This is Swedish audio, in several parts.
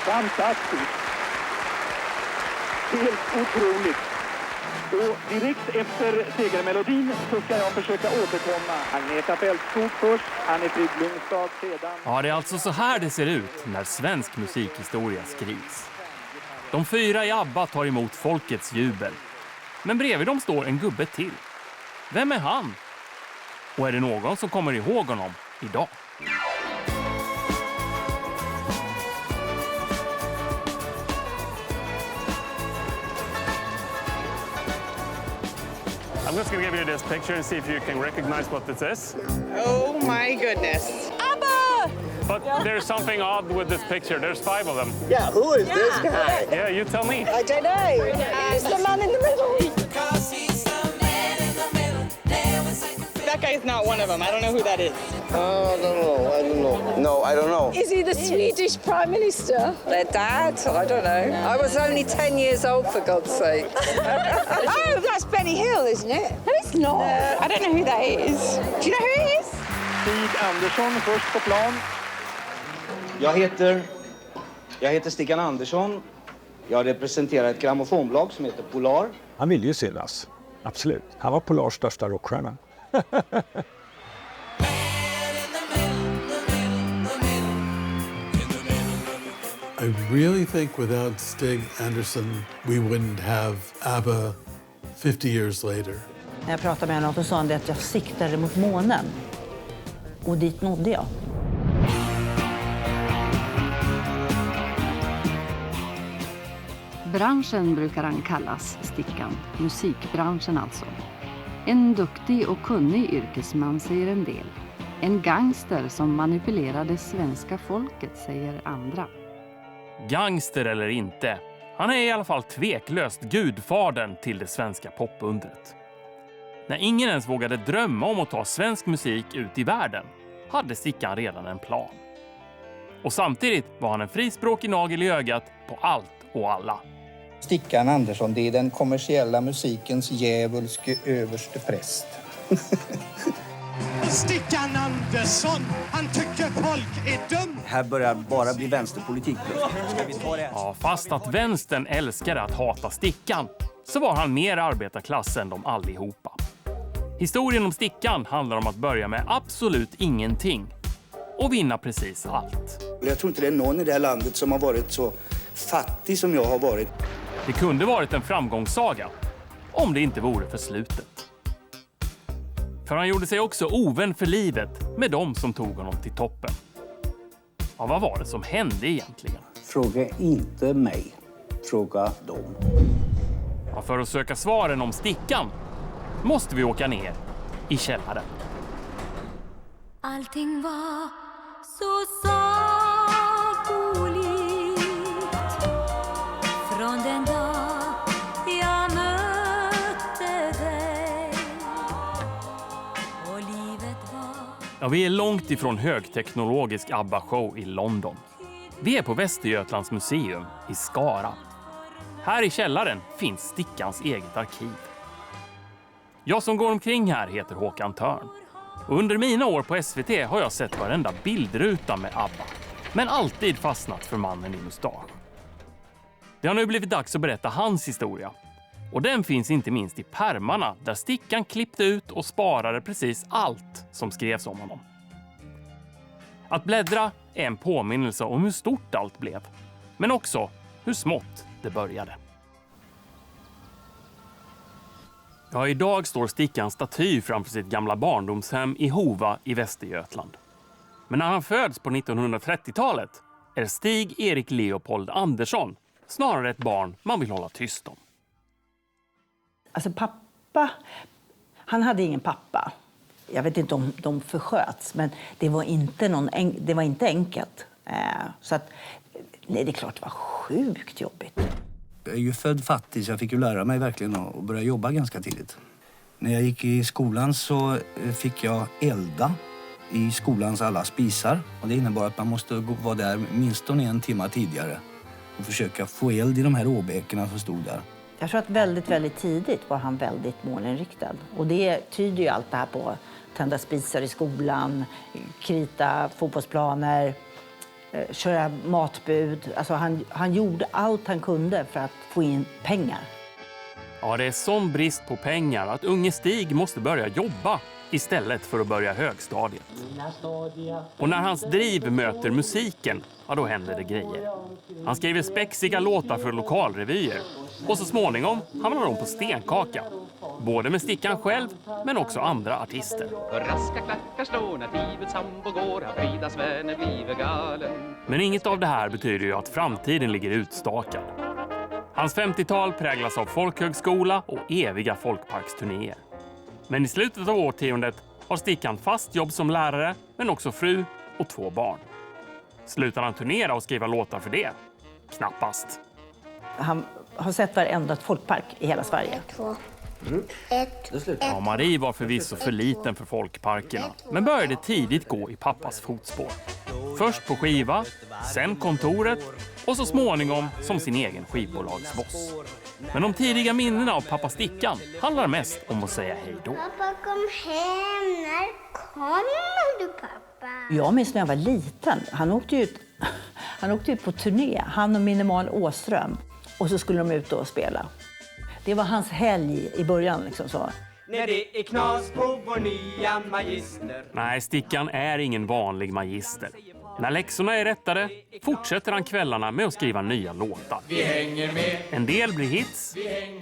Fantastiskt. Helt otroligt. Och direkt efter segermelodin så ska jag försöka återkomma. Agneta Fältskog först, Annie Frid Lyngstad sedan. Ja, det är alltså så här det ser ut när svensk musikhistoria skrivs. De 4 i ABBA tar emot folkets jubel. Men bredvid dem står en gubbe till. Vem är han? Och är det någon som kommer ihåg honom idag? I'm just going to give you this picture and see if you can recognize what this is. Oh my goodness. ABBA! But there's something odd with this picture. There's 5 of them. Yeah, who is this guy? Yeah, you tell me. I don't know. He's the man in the middle. That guy is not one of them. I don't know who that is. I don't know. No, I don't know. Is he the Swedish Prime Minister? Their dad? I don't know. I was only 10 years old, for God's sake. Oh, that's Benny Hill, isn't it? No, it's not. I don't know who that is. Do you know who he is? Stig Andersson först på plan. Jag heter Stig Andersson. Jag representerar ett grammofonbolag som heter Polar. Han ville ju synas, absolut. Han var Polars största rockstjärna. I really think without Stig Anderson we wouldn't have ABBA 50 years later. När jag pratade med honom så sa han att jag siktade mot månen. Och dit nådde jag. Branschen brukar han kallas, Stickan. Musikbranschen alltså. En duktig och kunnig yrkesman, säger en del. En gangster som manipulerade svenska folket, säger andra. Gangster eller inte, han är i alla fall tveklöst gudfadern till det svenska popundret. När ingen ens vågade drömma om att ta svensk musik ut i världen hade Stickan redan en plan. Och samtidigt var han en frispråkig nagel i ögat på allt och alla. Stickan Andersson, det är den kommersiella musikens djävulske överste präst. Stickan Andersson, han tycker folk är dum. Här börjar bara bli vänsterpolitik. Ska vi ta det? Ja, fast att vänstern älskade att hata Stickan så var han mer arbetarklass än de allihopa. Historien om Stickan handlar om att börja med absolut ingenting och vinna precis allt. Jag tror inte det är någon i det här landet som har varit så fattig som jag har varit. Det kunde varit en framgångssaga om det inte vore för slutet. För han gjorde sig också ovän för livet med dem som tog honom till toppen. Ja, vad var det som hände egentligen? Fråga inte mig, fråga dem. Ja, för att söka svaren om Stickan måste vi åka ner i källaren. Allting var så sagoligt från den dag jag mötte dig och livet var... Ja, vi är långt ifrån högteknologisk ABBA-show i London. Vi är på Västergötlands museum i Skara. Här i källaren finns Stickans eget arkiv. Jag som går omkring här heter Håkan Törn. Och under mina år på SVT har jag sett varenda bildruta med ABBA. Men alltid fastnat för mannen i mustasch. Det har nu blivit dags att berätta hans historia. Och den finns inte minst i pärmarna där Stickan klippte ut och sparade precis allt som skrevs om honom. Att bläddra är en påminnelse om hur stort allt blev. Men också hur smått det började. Ja, idag står Stickans staty framför sitt gamla barndomshem i Hova i Västergötland. Men när han föds på 1930-talet är Stig Erik Leopold Andersson snarare ett barn man vill hålla tyst om. Alltså pappa, han hade ingen pappa. Jag vet inte om de försköts, men det var inte enkelt. Så att, nej, det är klart det var sjukt jobbigt. Jag är ju född fattig så jag fick ju lära mig verkligen att börja jobba ganska tidigt. När jag gick i skolan så fick jag elda i skolans alla spisar. Och det innebar att man måste vara där minst en timme tidigare och försöka få eld i de här åbäckorna som stod där. Jag tror att väldigt, väldigt tidigt var han väldigt målinriktad. Och det tyder ju allt det här på. Tända spisar i skolan, krita fotbollsplaner. köra matbud. Alltså han gjorde allt han kunde för att få in pengar. Ja, det är sån brist på pengar att unge Stig måste börja jobba istället för att börja högstadiet. Och när hans driv möter musiken, ja, då händer det grejer. Han skriver spexiga låtar för lokalrevyer. Och så småningom hamnar de på Stenkaka. Både med Stickan själv, men också andra artister. Raska klackar slår när livets sambo går, Fridas vänner blir galen. Men inget av det här betyder ju att framtiden ligger utstakad. Hans 50-tal präglas av folkhögskola och eviga folkparksturnéer. Men i slutet av årtiondet har Stickan fast jobb som lärare, men också fru och 2 barn. Slutar han turnera och skriva låtar för det? Knappast. Han har sett varenda folkpark i hela Sverige. 2, 1. Ja, Marie var förvisso för liten för folkparkerna, men började tidigt gå i pappas fotspår. Först på skiva, sen kontoret och så småningom som sin egen skivbolagsboss. Men de tidiga minnena av pappa Stickan handlar mest om att säga hej då. Pappa, kom hem. När kommer du, pappa? Jag minns när jag var liten. Han åkte ut på turné, han och Minimal Åström. Och så skulle de ut och spela. Det var hans helg i början liksom så. När det är knas på vår nya magister. Nej, Stickan är ingen vanlig magister. När läxorna är rättade fortsätter han kvällarna med att skriva nya låtar. Vi hänger med. En del blir hits,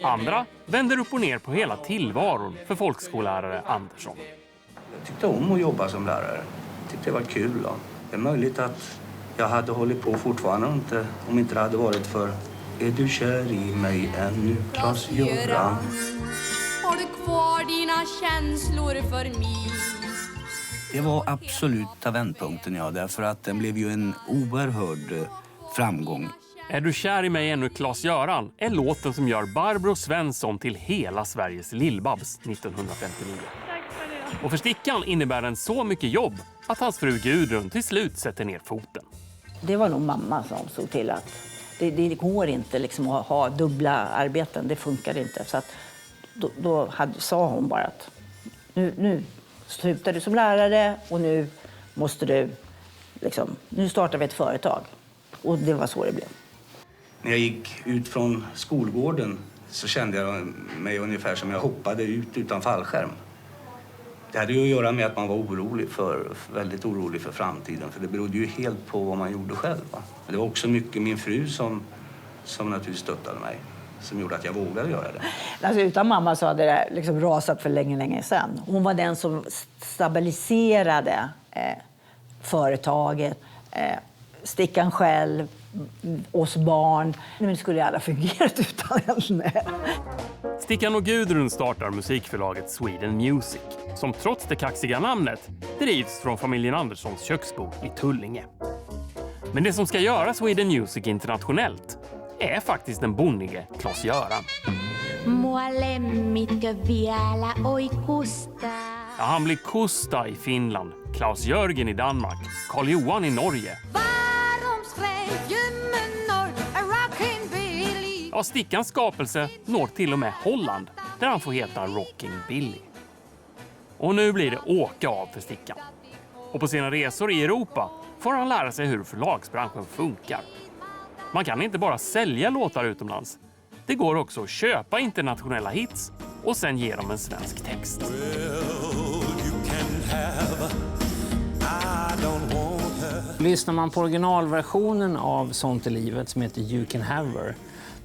andra vänder upp och ner på hela tillvaron för folkskollärare Andersson. Jag tyckte om att jobba som lärare. Jag tyckte det var kul. Då. Det är möjligt att jag hade hållit på fortfarande om inte det hade varit för Är du kär i mig ännu, Klas-Göran? Har du kvar dina känslor för mig? Det var absoluta vändpunkten, ja, därför att den blev ju en oerhörd framgång. Är du kär i mig ännu, Klas-Göran är låten som gör Barbro Svensson till hela Sveriges Lill-Babs 1959. Och för Stickan innebär den så mycket jobb att hans fru Gudrun till slut sätter ner foten. Det var nog mamma som såg till att det går inte liksom att ha dubbla arbeten. Det funkar inte. Så att då sa hon bara att nu slutar du som lärare och nu måste du nu startar vi ett företag. Och det var så det blev. När jag gick ut från skolgården så kände jag mig ungefär som jag hoppade ut utan fallskärm. Det hade ju att göra med att man var väldigt orolig för framtiden. För det berodde ju helt på vad man gjorde själv. Va? Men det var också mycket min fru som naturligtvis stöttade mig. Som gjorde att jag vågade göra det. Alltså, utan mamma så hade det liksom rasat för länge sedan. Hon var den som stabiliserade företaget. Stickan själv, oss barn. Men det skulle alla fungerat utan henne. Stickan och Gudrun startar musikförlaget Sweden Music, som trots det kaxiga namnet drivs från familjen Anderssons köksbord i Tullinge. Men det som ska göra Sweden Music internationellt är faktiskt den bonnige Klas-Göran. Ja, han blir Kusta i Finland, Klaus-Jörgen i Danmark, Karl-Johan i Norge. Ja, Stickans skapelse når till och med Holland, där han får heta Rocking Billy. Och nu blir det åka av för Stickan. Och på sina resor i Europa får han lära sig hur förlagsbranschen funkar. Man kan inte bara sälja låtar utomlands. Det går också att köpa internationella hits och sen ge dem en svensk text. Lyssnar man på originalversionen av Sånt i livet som heter You Can Have Her,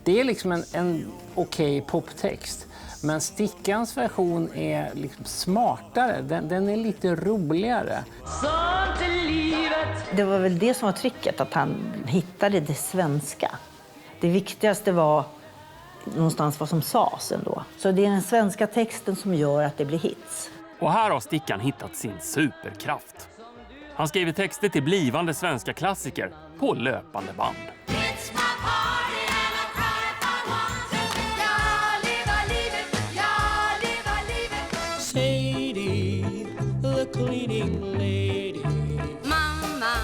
det är liksom en okej poptext. Men Stickans version är liksom smartare, den är lite roligare. Sånt i livet. Det var väl det som var tricket, att han hittade det svenska. Det viktigaste var någonstans vad som sades ändå. Så det är den svenska texten som gör att det blir hits. Och här har Stickan hittat sin superkraft. Han skriver texter till blivande svenska klassiker på löpande band. Sadie, the cleaning lady. Mamma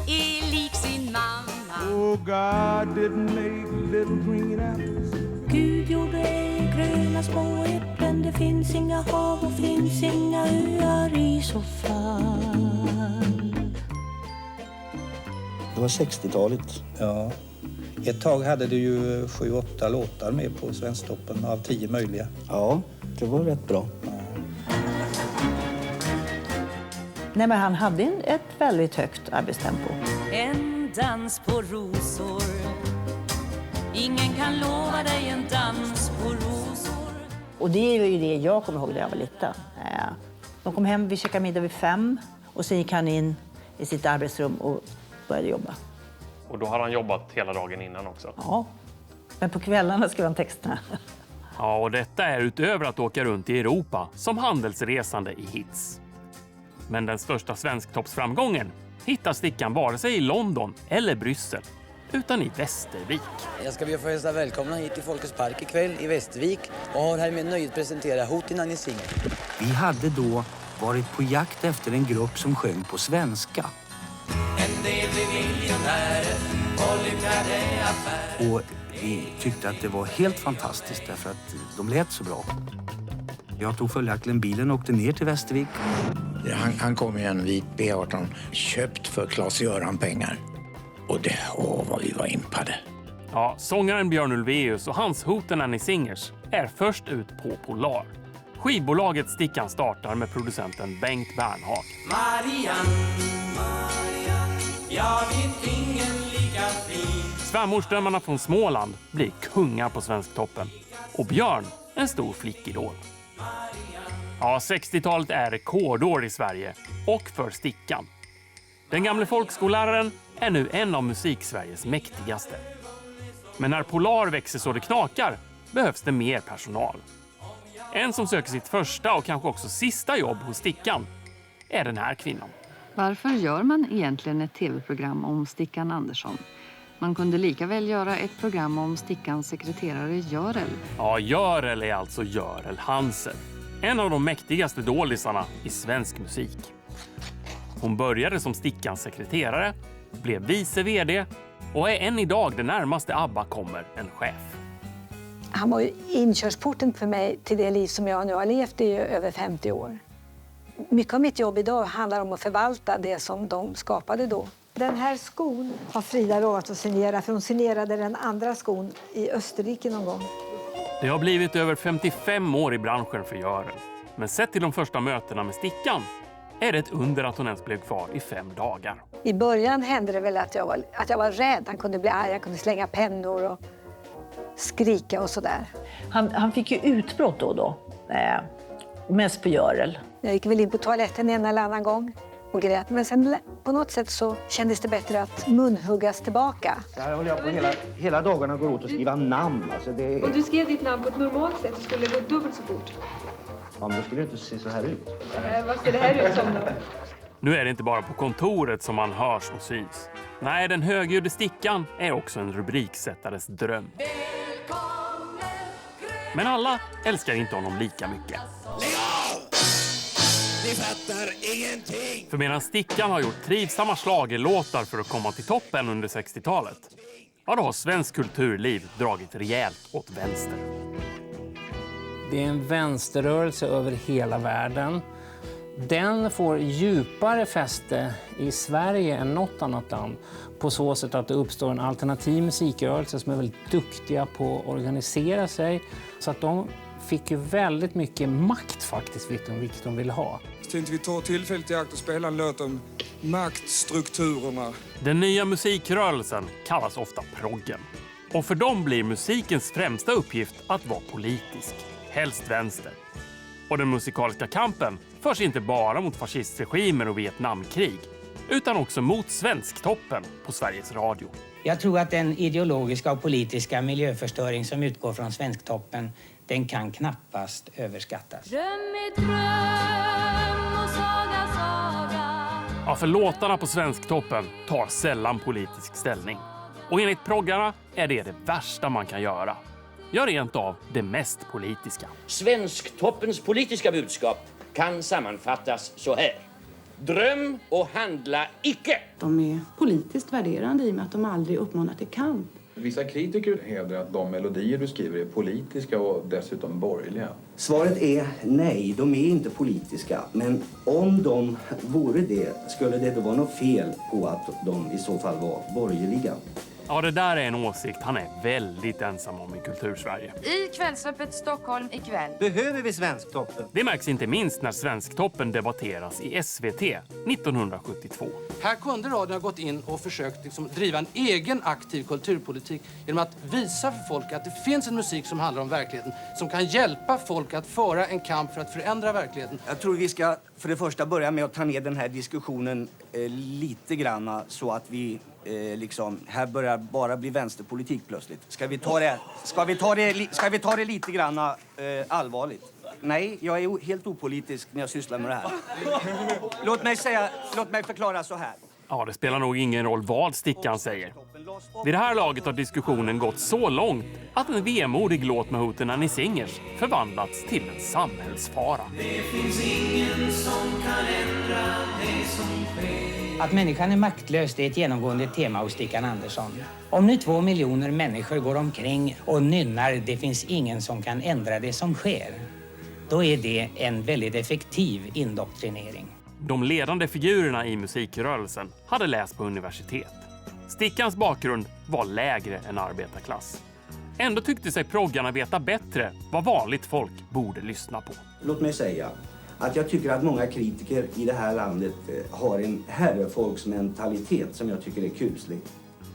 är lik sin mamma. Oh, God didn't make little green apples. Gud gjorde ej gröna små äpplen. Det finns inga hav och finns inga öar i så fall. Det var 60-talet. Ja. Ett tag hade du ju 7-8 låtar med på Svensktoppen av 10 möjliga. Ja, det var rätt bra. Nej, men han hade ett väldigt högt arbetstempo. En dans på rosor. Ingen kan lova dig en dans på rosor. Och det är ju det jag kommer ihåg när jag var liten. De kom hem, vi käkade middag vid 5 och sen gick han in i sitt arbetsrum och började jobba. Och då har han jobbat hela dagen innan också? Ja, men på kvällarna skrev han texterna. Ja, och detta är utöver att åka runt i Europa som handelsresande i hits. Men den största svensktoppsframgången hittar Stickan vare sig i London eller Bryssel, utan i Västervik. Jag ska be att få hälsa välkomna hit till Folkets park ikväll i Västervik och har här med nöjet presentera Hootin' Annie Sing. Vi hade då varit på jakt efter en grupp som sjöng på svenska. En del blir miljonärer och lyckade affärer. Och vi tyckte att det var helt fantastiskt därför att de lät så bra. Jag tog följaktligen bilen och åkte ner till Västervik. Han kom i en vit B18 köpt för Claes-Göran pengar. Och det, vad vi var impade. Ja, sångaren Björn Ulvaeus och hans Hootin' Annie Singers är först ut på Polar. Skivbolaget Stickan startar med producenten Bengt Bernhag. Marianne, jag vet ingen lika fin. Svärmorsdrömmarna från Småland blir kungar på Svensktoppen. Och Björn, en stor flickidol. Ja, 60-talet är rekordår i Sverige och för Stickan. Den gamle folkskolläraren är nu en av musik-Sveriges mäktigaste. Men när Polar växer så det knakar behövs det mer personal. En som söker sitt första och kanske också sista jobb hos Stickan är den här kvinnan. Varför gör man egentligen ett tv-program om Stickan Andersson? Man kunde lika väl göra ett program om Stickans sekreterare Görel. Ja, Görel är alltså Görel Hansen. En av de mäktigaste dolisarna i svensk musik. Hon började som Stickans sekreterare, blev vice vd och är än idag det närmaste ABBA kommer en chef. Han var ju inkörsporten för mig till det liv som jag nu har levt i över 50 år. Mycket av mitt jobb idag handlar om att förvalta det som de skapade då. Den här skon har Frida lovat att signera, för hon signerade den andra skon i Österrike någon gång. Det har blivit över 55 år i branschen för Görel. Men sett till de första mötena med Stickan är det ett under att hon ens blev kvar i 5 dagar. I början hände det väl att jag var rädd. Han kunde bli arg, han kunde slänga pennor och skrika och sådär. Han fick ju utbrott då och då. Och mest på Görel. Jag gick väl in på toaletten en eller annan gång och grät. Men sen på något sätt så kändes det bättre att munhuggas tillbaka. Så här håller jag på hela dagarna och går ut och skriva namn. Alltså det... Om du skrev ditt namn på ett normalt sätt så skulle det gå dubbelt så fort. Ja, men då skulle det inte se så här ut. Vad ser det här ut som då? Nu är det inte bara på kontoret som man hörs och syns. Nej, den högljudde Stickan är också en rubriksättares dröm. Men alla älskar inte honom lika mycket. Ni fattar ingenting. För medan Stickan har gjort trivsamma schlagerlåtar för att komma till toppen under 60-talet, ja, då har svensk kulturliv dragit rejält åt vänster. Det är en vänsterrörelse över hela världen. Den får djupare fäste i Sverige än något annat land på så sätt att det uppstår en alternativ musikrörelse som är väldigt duktiga på att organisera sig. Så att de fick ju väldigt mycket makt faktiskt, vilket de ville ha. Så tänkte vi ta tillfället i akt och spela en låt om maktstrukturerna. Den nya musikrörelsen kallas ofta proggen. Och för dem blir musikens främsta uppgift att vara politisk, helst vänster. Och den musikaliska kampen förs inte bara mot fascistregimer och Vietnamkrig, utan också mot Svensktoppen på Sveriges Radio. Jag tror att den ideologiska och politiska miljöförstöring som utgår från Svensktoppen, den kan knappast överskattas. Dröm är dröm och saga, saga. Ja, för låtarna på Svensktoppen tar sällan politisk ställning. Och enligt proggarna är det värsta man kan göra. Ja, rent av det mest politiska. Svensktoppens politiska budskap kan sammanfattas så här. Dröm och handla icke. De är politiskt värderande i och med att de aldrig uppmanar till kamp. Vissa kritiker hävdar att de melodier du skriver är politiska och dessutom borgerliga. Svaret är nej, de är inte politiska. Men om de vore det, skulle det då vara något fel på att de i så fall var borgerliga? Ja, det där är en åsikt han är väldigt ensam om i Kultursverige. I Kvällsöppet Stockholm ikväll. Behöver vi Svensktoppen? Det märks inte minst när Svensktoppen debatteras i SVT 1972. Här kunde radion ha gått in och försökt driva en egen aktiv kulturpolitik genom att visa för folk att det finns en musik som handlar om verkligheten, som kan hjälpa folk att föra en kamp för att förändra verkligheten. Jag tror vi ska för det första börja med att ta ner den här diskussionen lite granna så att vi här börjar bara bli vänsterpolitik plötsligt. Ska vi ta det lite granna allvarligt? Nej, jag är helt opolitisk när jag sysslar med det här. Låt mig förklara så här. Ja, det spelar nog ingen roll vad Stickan säger. Vid det här laget har diskussionen gått så långt att en vemodig låt med Hootenanny Singers förvandlats till en samhällsfara. Det finns ingen som kan ändra det som sker. Att människan är maktlös, det är ett genomgående tema hos Stickan Andersson. Om nu 2 miljoner människor går omkring och nynnar "det finns ingen som kan ändra det som sker", då är det en väldigt effektiv indoktrinering. De ledande figurerna i musikrörelsen hade läst på universitet. Stickans bakgrund var lägre än arbetarklass. Ändå tyckte sig proggarna veta bättre vad vanligt folk borde lyssna på. Låt mig säga att jag tycker att många kritiker i det här landet har en herrefolksmentalitet som jag tycker är kuslig.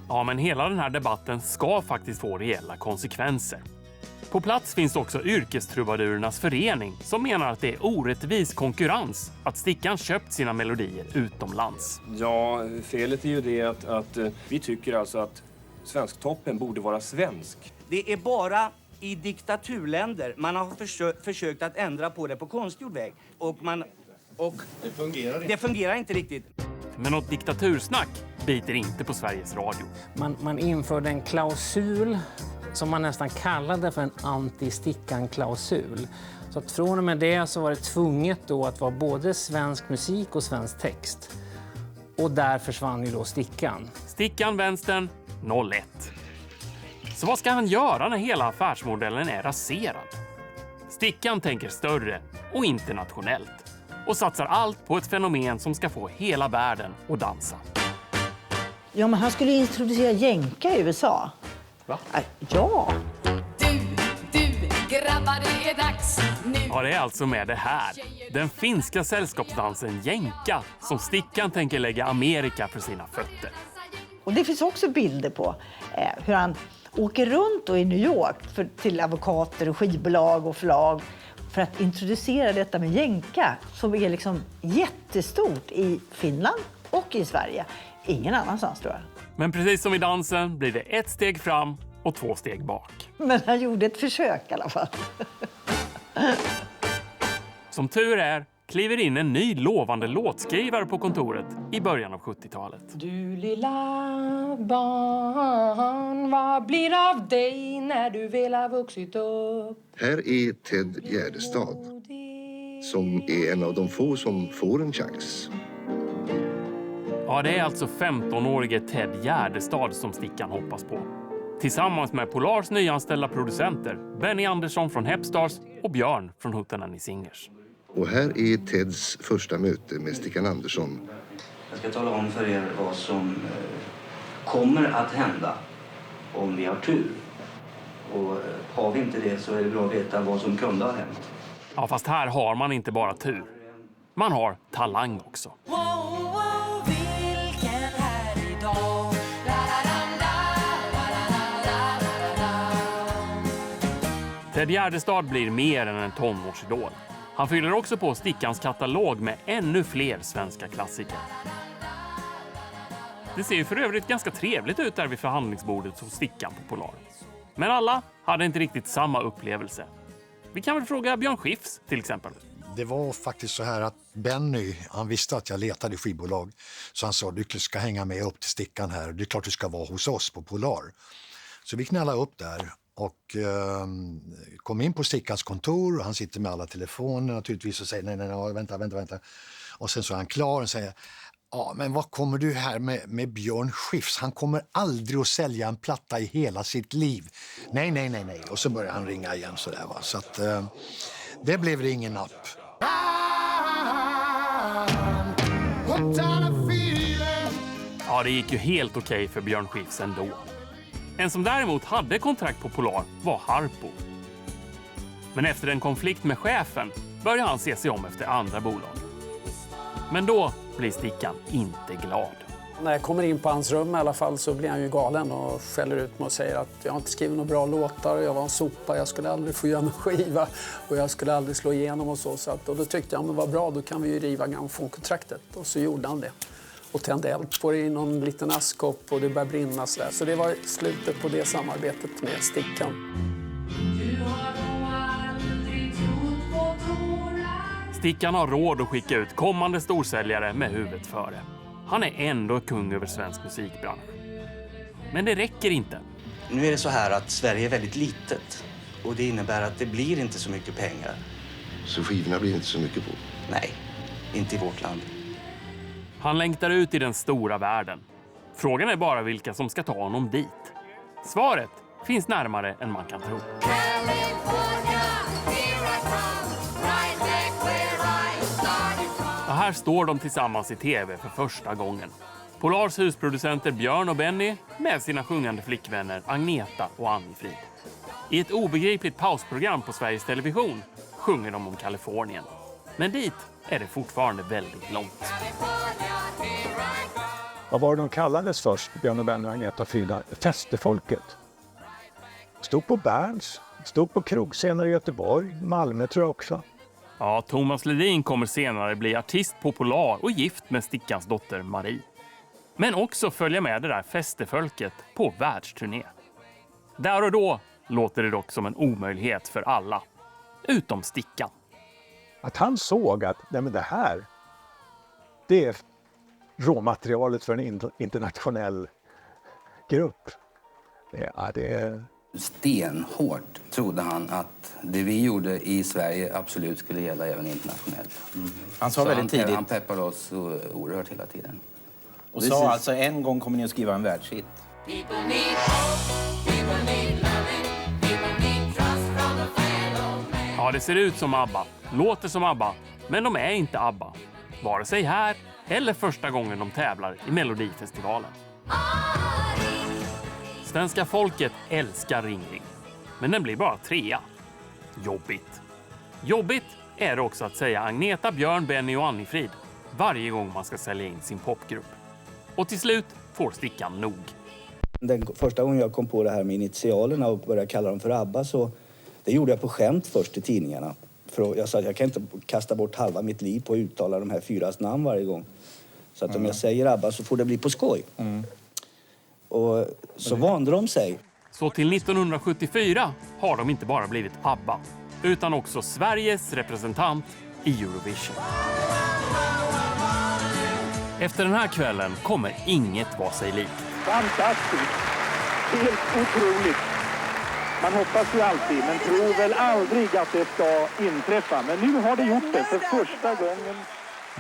Ja, men hela den här debatten ska faktiskt få reella konsekvenser. På plats finns också yrkestrubadurernas förening som menar att det är orättvis konkurrens att Stickan köpt sina melodier utomlands. Ja, felet är ju det att vi tycker alltså att Svensktoppen borde vara svensk. Det är bara i diktaturländer man har försökt att ändra på det på konstgjord väg. Och det fungerar inte riktigt. Men något diktatursnack biter inte på Sveriges Radio. Man införde en klausul som man nästan kallade för en anti-Stickan-klausul. Så att från och med det så var det tvunget då att vara både svensk musik och svensk text. Och där försvann ju då Stickan. Stickan vänstern 01. Så vad ska han göra när hela affärsmodellen är raserad? Stickan tänker större och internationellt och satsar allt på ett fenomen som ska få hela världen att dansa. Ja, men han skulle introducera jänka i USA. Va? Ja. Du, grabbar, det är dags nu. Ja, det är alltså med det här. Den finska sällskapsdansen jänka som Stickan tänker lägga Amerika för sina fötter. Och det finns också bilder på hur han åker runt då i New York till advokater och skivbolag och förlag för att introducera detta med jänka som är liksom jättestort i Finland och i Sverige. Ingen annanstans, tror jag. Men precis som i dansen blir det 1 steg fram och 2 steg bak. Men han gjorde ett försök i alla fall. Som tur är kliver in en ny lovande låtskrivare på kontoret i början av 70-talet. Du lilla barn, vad blir av dig när du väl har vuxit upp? Här är Ted Gärdestad, som är en av de få som får en chans. Ja, det är alltså 15-årige Ted Gärdestad som Stickan hoppas på. Tillsammans med Polars nyanställda producenter Benny Andersson från Hepstars och Björn från Hootenanny Singers. Och här är Teds första möte med Stickan Andersson. Jag ska tala om för er vad som kommer att hända om vi har tur. Och har vi inte det så är det bra att veta vad som kunde ha hänt. Ja, fast här har man inte bara tur. Man har talang också. Vilken härlig dag. Ted Gärdestad blir mer än en tonårsidol. Han fyller också på Stickans katalog med ännu fler svenska klassiker. Det ser ju för övrigt ganska trevligt ut där vid förhandlingsbordet hos Stickan på Polar. Men alla hade inte riktigt samma upplevelse. Vi kan väl fråga Björn Skifs till exempel. Det var faktiskt så här att Benny, han visste att jag letade i skivbolag. Så han sa, du ska hänga med upp till Stickan här. Det är klart du ska vara hos oss på Polar. Så vi knallade upp där och kom in på Stickans kontor. Och han sitter med alla telefoner naturligtvis och säger nej, vänta. Och sen så är han klar och säger, Ja, men vad kommer du här med Björn Skifs? Han kommer aldrig att sälja en platta i hela sitt liv. Nej. Och så börjar han ringa igen sådär va. Så att det blev det ingen napp. Ja, det gick ju helt okej för Björn Skifs ändå. En som däremot hade kontrakt på Polar var Harpo. Men efter en konflikt med chefen började han se sig om efter andra bolag. Men då blir Stickan inte glad. När jag kommer in på hans rum i alla fall så blir han ju galen och skäller ut mig och säger att jag inte skrivit några bra låtar, jag var en sopa, jag skulle aldrig få göra en skiva och jag skulle aldrig slå igenom och så. Och då tyckte jag, men vad bra, då kan vi ju riva grammofonkontraktet. Och så gjorde han det. Och tände eld på det i någon liten askkopp och det började brinna så där. Så det var slutet på det samarbetet med Stickan. Stickan har råd att skicka ut kommande storsäljare med huvudet före. Han är ändå kung över svensk musikbransch. Men det räcker inte. Nu är det så här att Sverige är väldigt litet. Och det innebär att det blir inte så mycket pengar. Så skivorna blir inte så mycket på? Nej, inte i vårt land. Han längtar ut i den stora världen. Frågan är bara vilka som ska ta honom dit. Svaret finns närmare än man kan tro. Och här står de tillsammans i tv för första gången. Polars husproducenter Björn och Benny med sina sjungande flickvänner Agneta och Anni-Frid. I ett obegripligt pausprogram på Sveriges Television sjunger de om Kalifornien. Men dit är det fortfarande väldigt långt. Vad var det de kallades först, Björn och Benny och Agneta och Frida? Festefolket. Stod på Berns, stod på krogscener i Göteborg, Malmö tror jag också. Ja, Thomas Ledin kommer senare bli artist på Polar och gift med Stickans dotter Marie. Men också följa med det där festefolket på världsturné. Där och då låter det dock som en omöjlighet för alla, utom Stickan. Att han såg att nej men det här, det är råmaterialet för en internationell grupp. Det är... Stenhårt trodde han att det vi gjorde i Sverige absolut skulle gälla även internationellt. Han sa väldigt tidigt. Han peppade oss så oerhört hela tiden. Och sa alltså en gång kommer ni att skriva en världshit. Ja, det ser ut som ABBA, låter som ABBA, men de är inte ABBA. Vare sig här eller första gången de tävlar i Melodifestivalen. Svenska folket älskar Ring Ring, men den blir bara 3. Jobbigt. Jobbigt är det också att säga Agneta, Björn, Benny och Anni-Frid varje gång man ska sälja in sin popgrupp. Och till slut får Stickan nog. Den första gången jag kom på det här med initialerna och började kalla dem för ABBA så det gjorde jag på skämt först i tidningarna. För jag sa att jag kan inte kasta bort halva mitt liv på att uttala de här 4 namn varje gång. Så att om jag säger ABBA så får det bli på skoj. Och så vande de sig. Så till 1974 har de inte bara blivit ABBA, utan också Sveriges representant i Eurovision. Efter den här kvällen kommer inget vara sig likt. Fantastiskt! Helt otroligt! Man hoppas ju alltid, men tror väl aldrig att det ska inträffa. Men nu har det gjort det för första gången.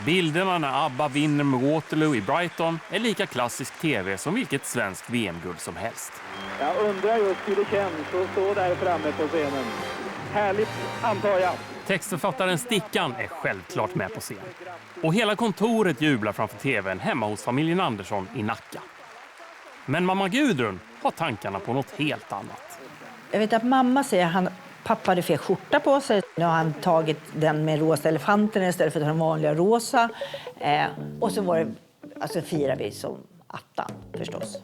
Bilderna när ABBA vinner med Waterloo i Brighton är lika klassisk tv som vilket svenskt VM-guld som helst. Jag undrar just hur det känns att stå där framme på scenen. Härligt, antar jag. Textförfattaren Stickan är självklart med på scen. Och hela kontoret jublar framför tvn hemma hos familjen Andersson i Nacka. Men mamma Gudrun har tankarna på något helt annat. Jag vet att mamma säger att pappa hade fel skjorta på sig. Nu har han tagit den med rosa elefanten istället för den vanliga rosa. Och så var det, alltså firar vi som attan förstås.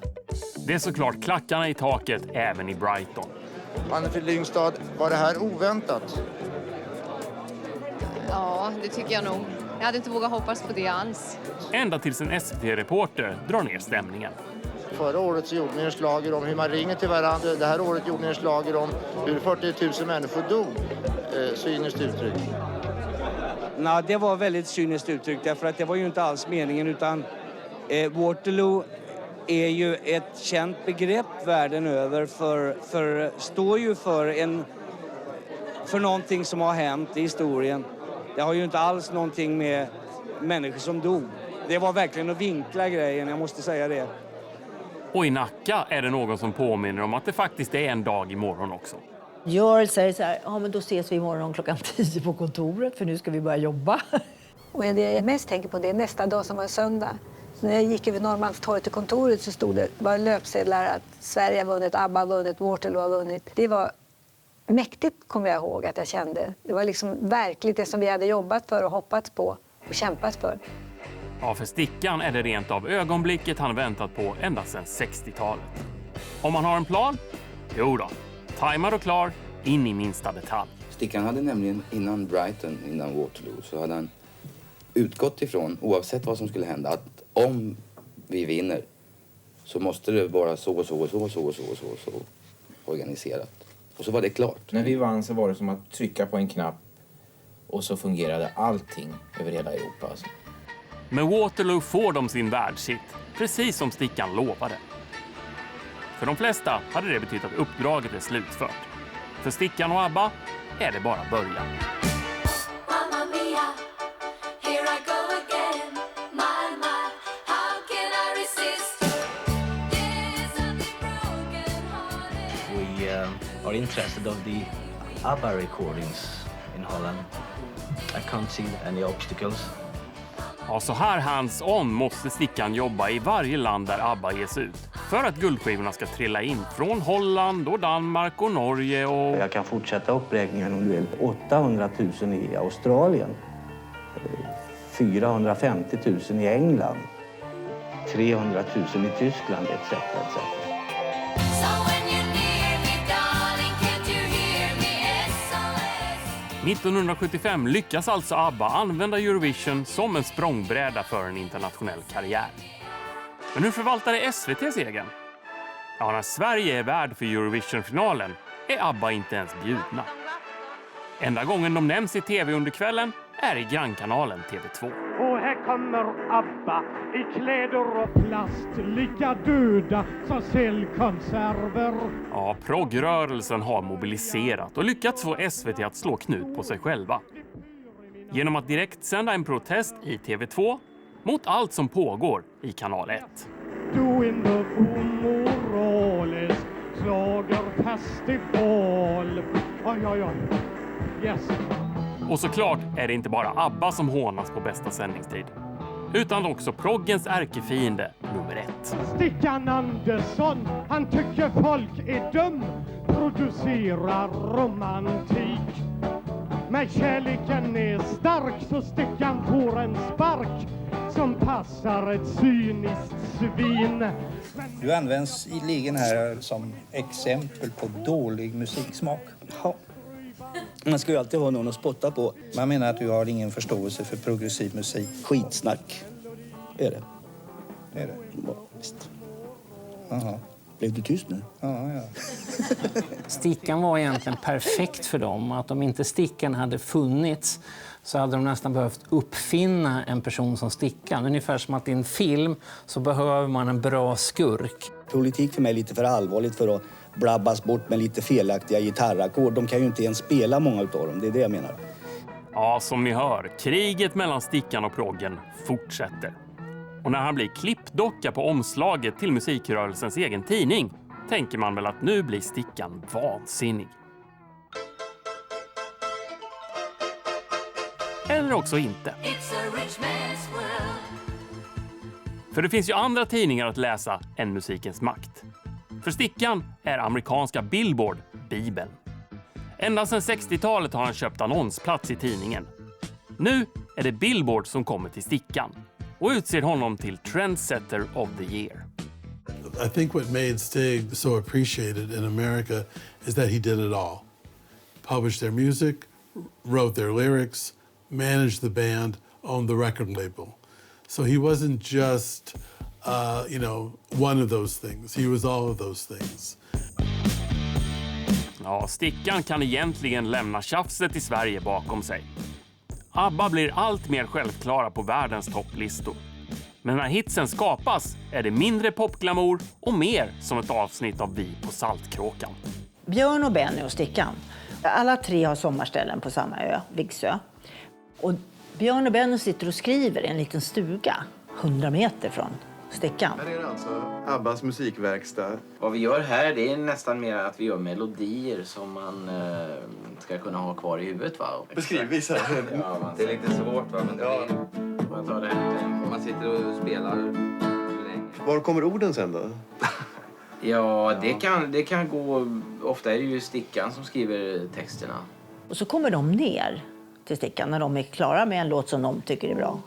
Det är såklart klackarna i taket även i Brighton. Anni-Frid Lyngstad, var det här oväntat? Ja, det tycker jag nog. Jag hade inte vågat hoppas på det alls. Ända tills en SVT-reporter drar ner stämningen. Förra året så gjorde ni en slager om hur man ringer till varandra. Det här året gjorde ni en slager om hur 40 000 människor dog. Cyniskt uttryck. Nej, det var väldigt cyniskt uttryck därför att det var ju inte alls meningen utan Waterloo är ju ett känt begrepp världen över står ju för någonting som har hänt i historien. Det har ju inte alls någonting med människor som dog Det var verkligen att vinkla grejen, jag måste säga det. Och i Nacka är det någon som påminner om att det faktiskt är en dag imorgon också. Görel säger så här, ja men då ses vi imorgon klockan 10 på kontoret för nu ska vi börja jobba. Och det jag mest tänker på det är nästa dag som var söndag. Så när jag gick över Norrmalmstorget till kontoret så stod det bara löpsedlar att Sverige har vunnit, ABBA har vunnit, Waterloo har vunnit. Det var mäktigt, kommer jag ihåg att jag kände. Det var liksom verkligt det som vi hade jobbat för och hoppats på och kämpat för. Ja, för Stickan är det rent av ögonblicket han väntat på ända sedan 60-talet. Om man har en plan? Jo då. Tajmad och klar, in i minsta detalj. Stickan hade nämligen innan Brighton, innan Waterloo, så hade han utgått ifrån, oavsett vad som skulle hända, att om vi vinner så måste det vara så organiserat. Och så var det klart. När vi vann så var det som att trycka på en knapp och så fungerade allting över hela Europa. Alltså. Med Waterloo får de sin världshit, precis som Stickan lovade. För de flesta hade det betytt att uppdraget är slutfört. För Stickan och ABBA är det bara början. Are interested of the ABBA recordings in Holland. I can't see any obstacles. Ja, så här hands-on måste Stickan jobba i varje land där ABBA ges ut. För att guldskivorna ska trilla in från Holland och Danmark och Norge och... Jag kan fortsätta uppräkningen om du vill. 800 000 i Australien. 450 000 i England. 300 000 i Tyskland etc. etc. 1975 lyckas alltså ABBA använda Eurovision som en språngbräda för en internationell karriär. Men hur förvaltar SVT:s egen? Ja, när Sverige är värd för Eurovision-finalen är ABBA inte ens bjudna. Enda gången de nämns i tv under kvällen är i grannkanalen TV2. Och här kommer ABBA i kläder och plast, lika döda som cellkonserver. Ja, proggrörelsen har mobiliserat och lyckats få SVT att slå knut på sig själva. Genom att direkt sända en protest i TV2 mot allt som pågår i kanal 1. Du inte omoralisk slagerfestival. Oj, oj, oj. Yes. Och såklart är det inte bara ABBA som hånas på bästa sändningstid. Utan också proggens ärkefiende nummer 1. Stickan Andersson, han tycker folk är dum. Producerar romantik. Men kärleken är stark så Stickan får en spark som passar ett cyniskt svin. Du används i ligen här som exempel på dålig musiksmak. Ja. Man ska ju alltid ha någon att spotta på. Man menar att du har ingen förståelse för progressiv musik. Skitsnack. Är det? Är det? Ja, visst. Aha. Blev du tyst nu? Ja. Stickan var egentligen perfekt för dem. Att om inte Stickan hade funnits så hade de nästan behövt uppfinna en person som Stickan. Ungefär som att i en film så behöver man en bra skurk. Politik för mig är lite för allvarligt för att blabbas bort med lite felaktiga gitarrackord. De kan ju inte ens spela många utav dem, det är det jag menar. Ja, som ni hör, kriget mellan Stickan och proggen fortsätter. Och när han blir klippdocka på omslaget till musikrörelsens egen tidning tänker man väl att nu blir Stickan vansinnig. Eller också inte. För det finns ju andra tidningar att läsa än Musikens makt. För Stickan är amerikanska Billboard Bibeln. Ända sedan 60-talet har han köpt annonsplats i tidningen. Nu är det Billboard som kommer till Stickan och utser honom till Trendsetter of the Year. I think what made Stig so appreciated in America is that he did it all. Published their music, wrote their lyrics, managed the band, owned the record label. So he wasn't just one of those things. He was all of those things. Ja, Stickan kan egentligen lämna tjafset i Sverige bakom sig. ABBA blir allt mer självklara på världens topplistor. Men när hitsen skapas är det mindre popglamour och mer som ett avsnitt av Vi på Saltkråkan. Björn och Benny och Stickan. Alla tre har sommarställen på samma ö, Vigsö. Och Björn och Benny sitter och skriver i en liten stuga. 100 meter från Stickan. Här är det alltså Abbas musikverkstad. Vad vi gör här, det är nästan mer att vi gör melodier som man ska kunna ha kvar i huvudet, va? Beskriv, visa. Ja, det är lite svårt, va? Men det är, man tar det här. man sitter och spelar länge. Var kommer orden sen då? Ja, det kan gå... Ofta är det ju Stickan som skriver texterna. Och så kommer de ner till Stickan när de är klara med en låt som de tycker är bra.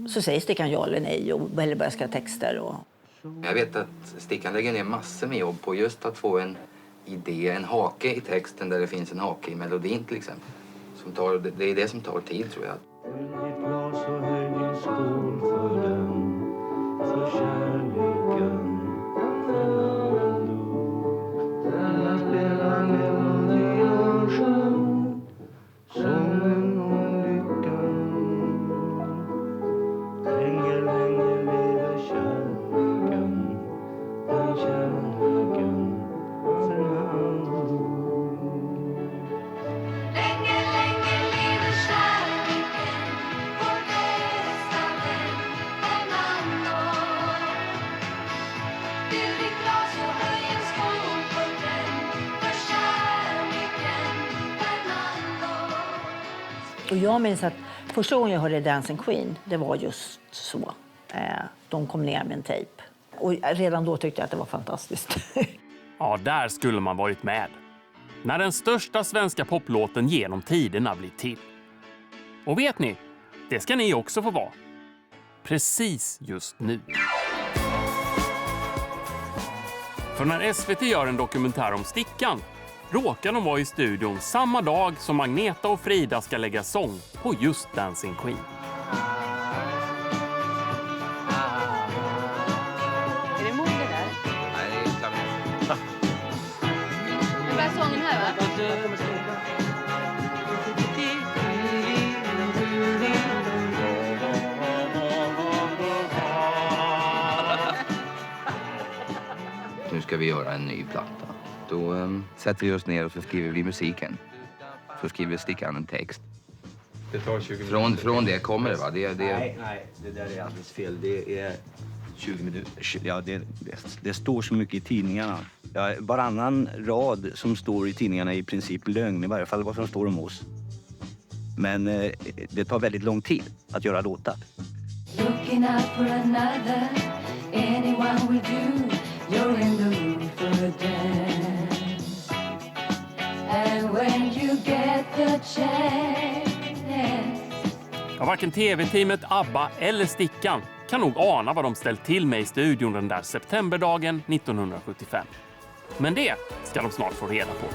Så säger Stickan ja eller nej och eller börjar skriva texter. Och... Jag vet att Stickan lägger ner massor med jobb på just att få en idé, en hake i texten där det finns en hake i melodin till exempel. Det är det som tar tid, tror jag. Och jag minns att första gången jag hörde Dancing Queen, det var just så. De kom ner med en tejp. Och redan då tyckte jag att det var fantastiskt. Ja, där skulle man varit med. När den största svenska poplåten genom tiderna blir till. Och vet ni, det ska ni också få vara. Precis just nu. För när SVT gör en dokumentär om Stickan råkar de vara i studion samma dag som Agneta och Frida ska lägga sång på just Dancing Queen. Är det Moe det där? Nej, det är klavier. Nu börjar sången här, va? Nu ska vi göra en ny platta. Då sätter vi oss ner och så skriver vi musiken. Så skriver Stickan en text. Det tar 20 minuter. Från det kommer det, va? Nej, det där är alldeles fel. Det är 20 minuter. Ja, det står så mycket i tidningarna. Ja, varannan rad som står i tidningarna är i princip lögn, i varje fall vad som står om oss. Men det tar väldigt lång tid att göra låtar. Looking out for another, anyone will do. You're in the mood for a dance. And when you get the chance. Ja, varken tv-teamet ABBA eller Stickan kan nog ana vad de ställt till med i studion den där septemberdagen 1975. Men det ska de snart få reda på.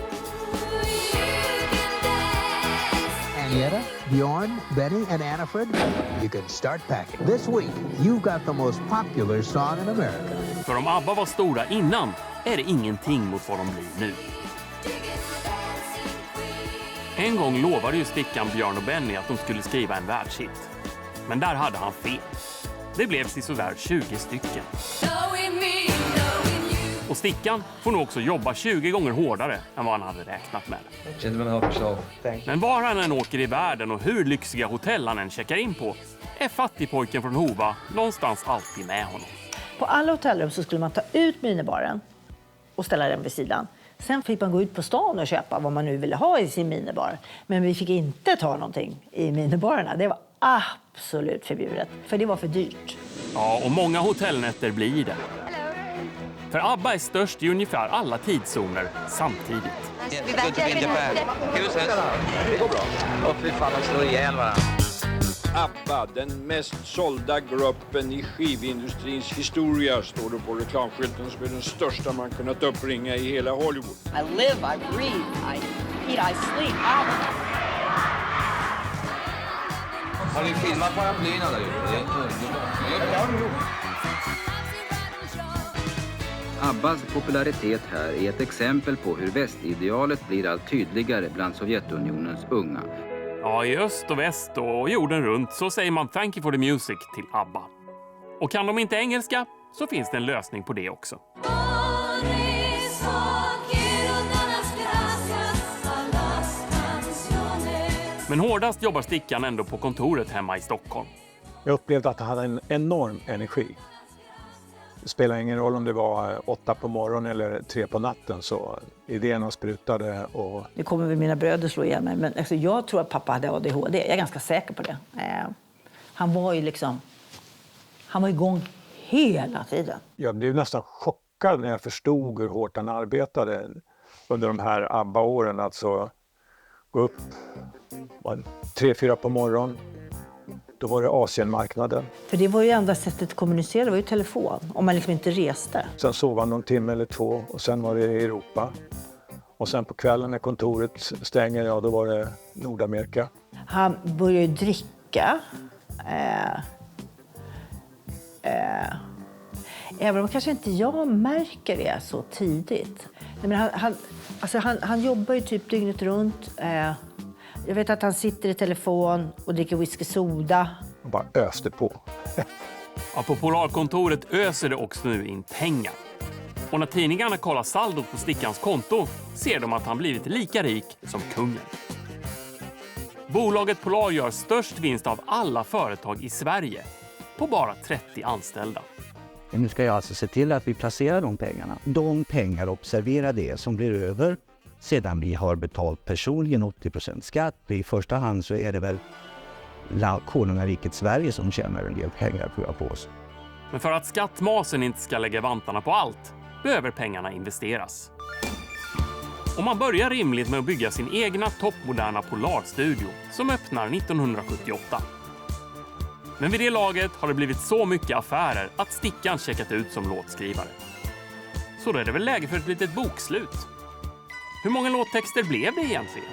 Agneta, Bjorn, Benny and Annafred, you can start packing. This week, you've got the most popular song in America. För om ABBA var stora innan är det ingenting mot vad de blir nu. En gång lovade ju Stickan, Björn och Benny att de skulle skriva en världshit. Men där hade han fel. Det blev sådär 20 stycken. Och Stickan får nog också jobba 20 gånger hårdare än vad han hade räknat med. Men var han än åker i världen och hur lyxiga hotell han än checkar in på är fattigpojken från Hova någonstans alltid med honom. På alla hotellrum så skulle man ta ut minibaren och ställa den vid sidan. Sen fick man gå ut på stan och köpa vad man nu ville ha i sin minibar. Men vi fick inte ta någonting i minibarerna. Det var absolut förbjudet, för det var för dyrt. Ja, och många hotellnätter blir det. För ABBA är störst i ungefär alla tidszoner samtidigt. Vi verkar inte huset. Det går bra. Och fy fan, de slår ihjäl varandra. ABBA, den mest sålda gruppen i skivindustrins historia, står det på reklamskylten, som är den största man kunnat uppringa i hela Hollywood. I live, I breathe, I eat, I sleep. Har ni filmat paraplyerna där ute? Abbas popularitet här är ett exempel på hur västidealet blir allt tydligare bland Sovjetunionens unga. Ja, i öst och väst och jorden runt så säger man thank you for the music till ABBA. Och kan de inte engelska så finns det en lösning på det också. Men hårdast jobbar Stickan ändå på kontoret hemma i Stockholm. Jag upplevde att han hade en enorm energi. Det spelar ingen roll om det var 8 på morgonen eller 3 på natten, så idéerna sprutade. Och... Det kommer väl mina bröder slå igen mig, men alltså, jag tror att pappa hade ADHD. Jag är ganska säker på det. Han var ju han var igång hela tiden. Jag blev nästan chockad när jag förstod hur hårt han arbetade under de här ABBA-åren. Alltså gå upp 3-4 på morgonen. Då var det Asienmarknaden. För det var ju enda sättet att kommunicera, det var ju telefon. Om man liksom inte reste. Sen sov han någon timme eller 2 och sen var det Europa. Och sen på kvällen när kontoret stänger, ja då var det Nordamerika. Han började ju dricka. Även om kanske inte jag märker det så tidigt. Men han jobbar ju typ dygnet runt. Jag vet att han sitter i telefon och dricker whisky soda. Och bara öste på. Ja, på Polarkontoret öser det också nu in pengar. Och när tidningarna kollar saldot på Stickans konto ser de att han blivit lika rik som kungen. Bolaget Polar gör störst vinst av alla företag i Sverige på bara 30 anställda. Nu ska jag alltså se till att vi placerar de pengarna. De pengar, observera det, som blir över sedan vi har betalt personligen 80% skatt. I första hand så är det väl konungariket Sverige som tjänar en del pengar på oss. Men för att skattmasen inte ska lägga vantarna på allt behöver pengarna investeras. Och man börjar rimligt med att bygga sin egna toppmoderna Polarstudio som öppnar 1978. Men vid det laget har det blivit så mycket affärer att Stickan checkat ut som låtskrivare. Så då är det väl läge för ett litet bokslut. Hur många låttexter blev det egentligen?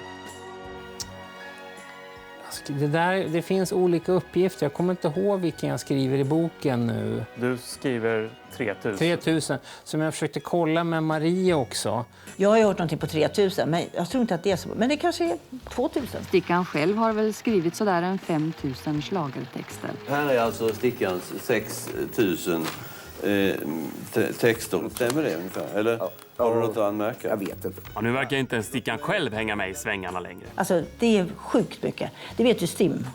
Det finns olika uppgifter. Jag kommer inte ihåg vilken jag skriver i boken nu. Du skriver 3000. 3000, som jag försökte kolla med Maria också. Jag har ju hört någonting på 3000, men jag tror inte att det är så. Men det kanske är 2000. Stickan själv har väl skrivit sådär en 5000 schlagertexter. Här är alltså Stickans 6000 texter. Stämmer det ungefär? Eller har du något att anmärka? Jag vet inte. Ja, nu verkar inte Stickan själv hänga med i svängarna längre. Alltså, det är sjukt mycket. Det vet ju Stim.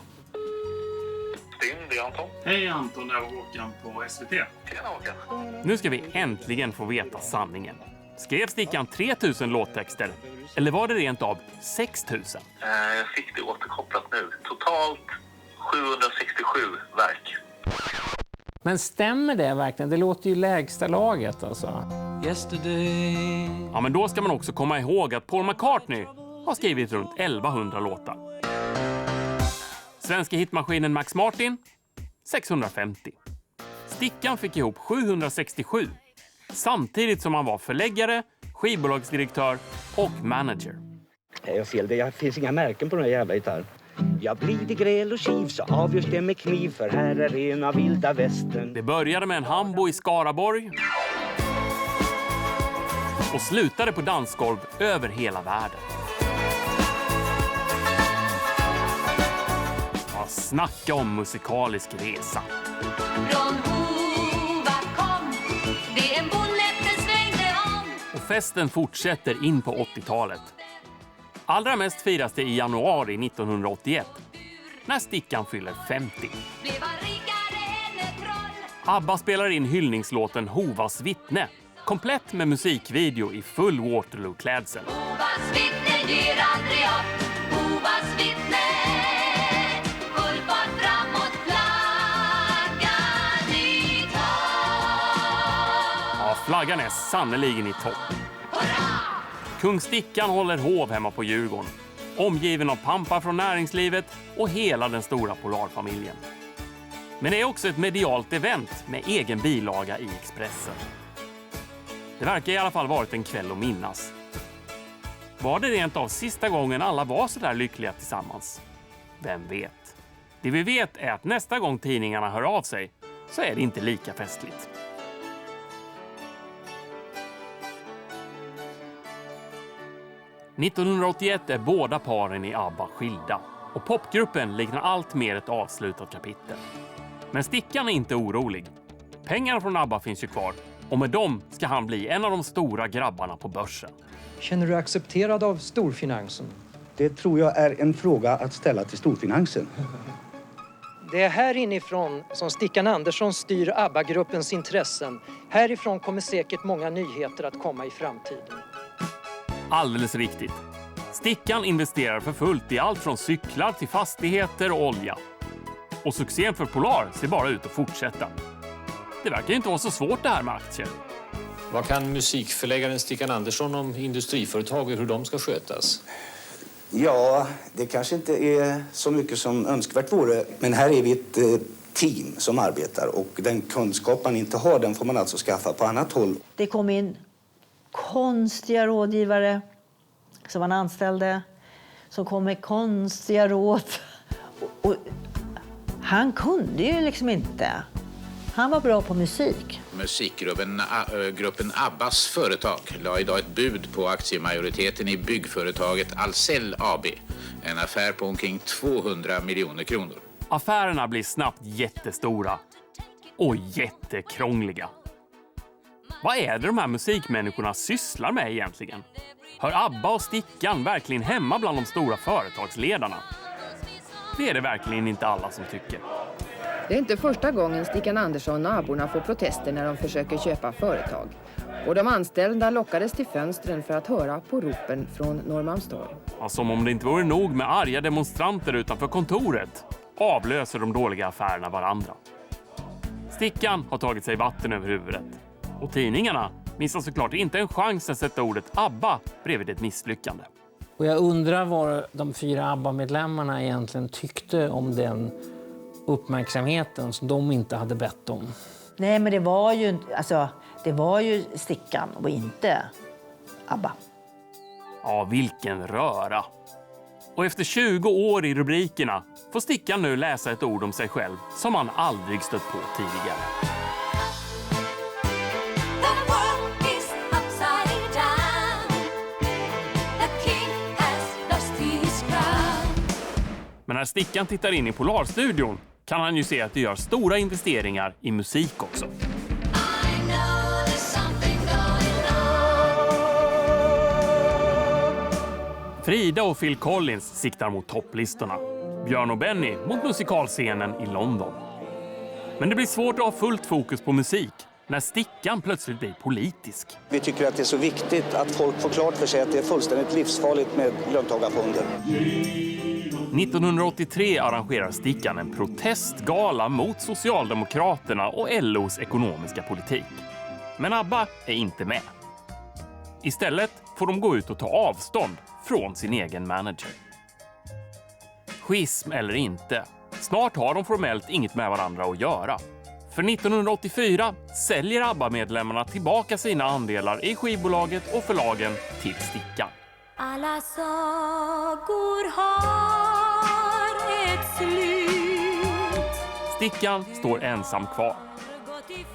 Stim, det är Anton. Hej Anton, det var Håkan på SVT. Tjena Håkan. Nu ska vi äntligen få veta sanningen. Skrev Stickan 3000 låttexter? Eller var det rent av 6000? Jag fick det återkopplat nu. Totalt 767 verk. Men stämmer det verkligen? Det låter ju lägsta laget alltså. Ja, men då ska man också komma ihåg att Paul McCartney har skrivit runt 1100 låtar. Svenska hitmaskinen Max Martin 650. Stickan fick ihop 767. Samtidigt som han var förläggare, skivbolagsdirektör och manager. Jag har fel. Det finns inga märken på den här jävla gitarren. Jag blir det gräl och kiv så avgörs det med kniv, för här är rena vilda västern. Det började med en hambo i Skaraborg och slutade på dansgolv över hela världen. Ja, snacka om musikalisk resa. Från Hova kom, det är en bonnet svängde om. Och festen fortsätter in på 80-talet. Allra mest firas det i januari 1981, när Stickan fyller 50. ABBA spelar in hyllningslåten Hovas vittne, komplett med musikvideo i full Waterloo-klädsel. Hovas vittne ger aldrig upp. Hovas vittne, full fart framåt, flaggan i topp. Ja, flaggan är sannoliken i topp. Kung Stickan håller hov hemma på Djurgården, omgiven av pampar från näringslivet och hela den stora Polarfamiljen. Men det är också ett medialt event med egen bilaga i Expressen. Det verkar i alla fall varit en kväll att minnas. Var det rent av sista gången alla var så där lyckliga tillsammans? Vem vet? Det vi vet är att nästa gång tidningarna hör av sig så är det inte lika festligt. –1981 är båda paren i ABBA skilda och popgruppen liknar allt mer ett avslutat kapitel. Men Stickan är inte orolig. Pengarna från ABBA finns ju kvar och med dem ska han bli en av de stora grabbarna på börsen. Känner du accepterad av storfinansen? Det tror jag är en fråga att ställa till storfinansen. Det är här inifrån som Stickan Andersson styr ABBA-gruppens intressen. Härifrån kommer säkert många nyheter att komma i framtiden. Alldeles riktigt. Stickan investerar för fullt i allt från cyklar till fastigheter och olja. Och succén för Polar ser bara ut att fortsätta. Det verkar inte vara så svårt det här med aktier. Vad kan musikförläggaren Stickan Andersson om industriföretag och hur de ska skötas? Ja, det kanske inte är så mycket som önskvärt vore. Men här är vi ett team som arbetar och den kunskap man inte har den får man alltså skaffa på annat håll. Det kom in konstiga rådgivare som man anställde som kom med konstiga råd. Och han kunde ju liksom inte. Han var bra på musik. Musikgruppen Abbas företag la idag ett bud på aktiemajoriteten i byggföretaget Ahlsell AB. En affär på omkring 200 miljoner kronor. Affärerna blir snabbt jättestora och jättekrångliga. Vad är det de här musikmänniskorna sysslar med egentligen? Hör ABBA och Stickan verkligen hemma bland de stora företagsledarna? Det är det verkligen inte alla som tycker. Det är inte första gången Stickan Andersson och abborna får protester när de försöker köpa företag. Och de anställda lockades till fönstren för att höra på ropen från Norrmalmstorg. Ja, som om det inte vore nog med arga demonstranter utanför kontoret avlöser de dåliga affärerna varandra. Stickan har tagit sig vatten över huvudet. Och tidningarna missar såklart inte en chans att sätta ordet ABBA bredvid ett misslyckande. Och jag undrar vad de 4 ABBA-medlemmarna egentligen tyckte om den uppmärksamheten som de inte hade bett om. Nej, men det var ju Stickan och inte ABBA. Ja, vilken röra. Och efter 20 år i rubrikerna får Stickan nu läsa ett ord om sig själv som han aldrig stött på tidigare. Men när Stickan tittar in i Polarstudion kan han ju se att det gör stora investeringar i musik också. Frida och Phil Collins siktar mot topplistorna. Björn och Benny mot musikalscenen i London. Men det blir svårt att ha fullt fokus på musik när Stickan plötsligt blir politisk. Vi tycker att det är så viktigt att folk får klart för sig att det är fullständigt livsfarligt med löntagarfonder. 1983 arrangerar Stickan en protestgala mot Socialdemokraterna och LOs ekonomiska politik. Men ABBA är inte med. Istället får de gå ut och ta avstånd från sin egen manager. Schism eller inte, snart har de formellt inget med varandra att göra. För 1984 säljer ABBA-medlemmarna tillbaka sina andelar i skivbolaget och förlagen till Stickan. Alla sagor har ett slut. Stickan står ensam kvar.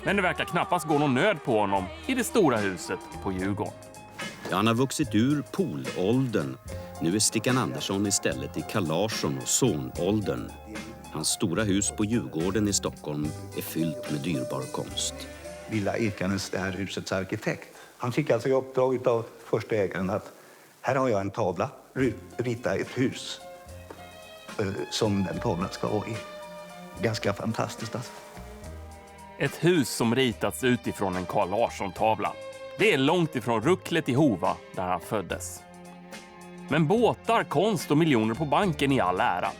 Men det verkar knappast gå någon nöd på honom i det stora huset på Djurgården. Han har vuxit ur poolåldern. Nu är Stickan Andersson istället i Carl Larsson och sonåldern. Hans stora hus på Djurgården i Stockholm är fyllt med dyrbar konst. Villa Ekanäs, det här husets arkitekt. Han fick alltså i uppdrag av första ägaren att här har jag en tavla, rita ett hus som den tavlan ska vara i. Ganska fantastiskt alltså. Ett hus som ritats utifrån en Carl Larsson-tavla. Det är långt ifrån rucklet i Hova där han föddes. Men båtar, konst och miljoner på banken i all ära.